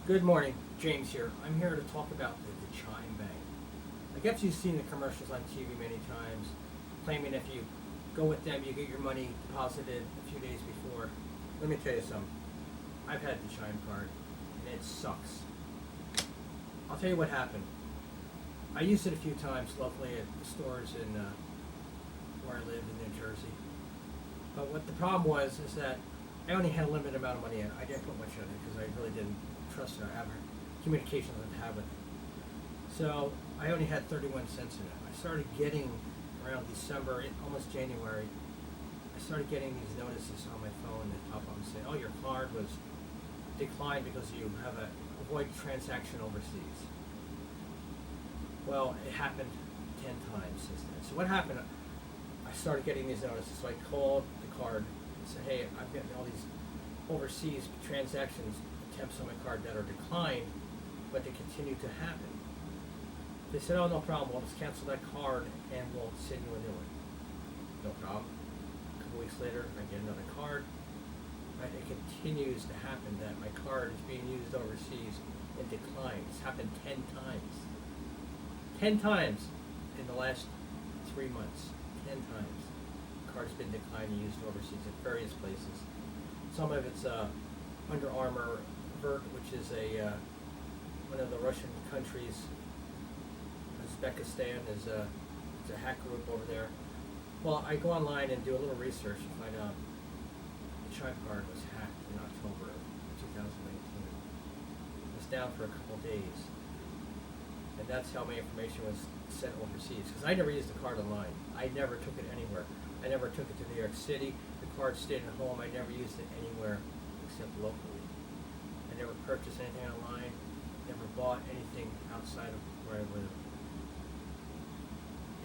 Good morning, James here. I'm here to talk about the Chime Bank. I guess you've seen the commercials on TV many times, claiming if you go with them, you get your money deposited a few days before. Let me tell you something. I've had the Chime card, and it sucks. I'll tell you what happened. I used it a few times locally at the stores in where I live in New Jersey. But what the problem was is that I only had a limited amount of money in it. I didn't put much in it because I really didn't trust or have communications I'd have with it. So I only had 31 cents in it. I started getting around December, almost January, I started getting these notices on my phone that pop up and say, oh, your card was declined because you have a avoid transaction overseas. Well, it happened 10 times since then. So what happened? I started getting these notices. So I called the card and said, hey, I'm getting all these overseas transactions attempts on my card that are declined, but they continue to happen. They said, oh, no problem. We'll just cancel that card and we'll send you a new one. No problem. A couple weeks later, I get another card. Right? It continues to happen that my card is being used overseas and declines. It's happened 10 times. 10 times in the last 3 months. 10 times. The card's been declined and used overseas at various places. Some of it's Under Armour, which is one of the Russian countries. Uzbekistan is a hack group over there. Well, I go online and do a little research and find out the Chime card was hacked in October of 2019. It was down for a couple days. And that's how my information was sent overseas. Because I never used the card online. I never took it anywhere. I never took it to New York City. The card stayed at home. I never used it anywhere except locally. I never purchased anything online. Never bought anything outside of where I live.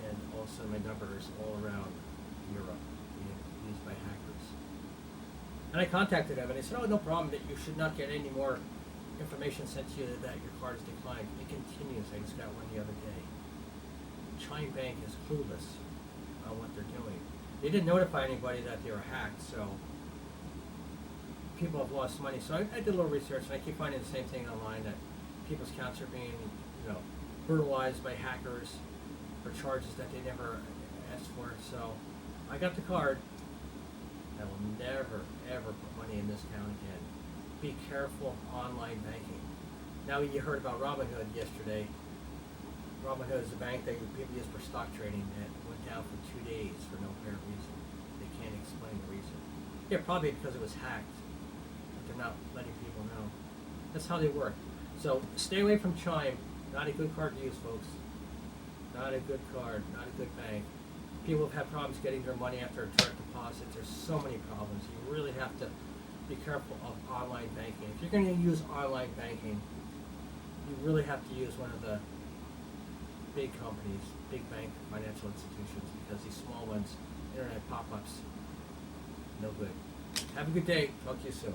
And also my numbers all around Europe being used by hackers. And I contacted them and they said, oh, no problem, that you should not get any more information sent to you that your card is declined. It continues. I just got one the other day. Chime Bank is clueless on what they're doing. They didn't notify anybody that they were hacked, so people have lost money. So I did a little research and I keep finding the same thing online, that people's accounts are being, brutalized by hackers for charges that they never asked for. So I got the card. I will never, ever put money in this account again. Be careful of online banking. Now you heard about Robinhood yesterday. Robinhood is a bank that people use for stock trading that went down for 2 days for no apparent reason. They can't explain the reason. Yeah, probably because it was hacked. But they're not letting people know. That's how they work. So stay away from Chime. Not a good card to use, folks. Not a good card. Not a good bank. People have had problems getting their money after direct deposits. There's so many problems. You really have to be careful of online banking. If you're going to use online banking, you really have to use one of the big companies, big bank financial institutions, because these small ones, internet pop-ups, no good. Have a good day. Talk to you soon.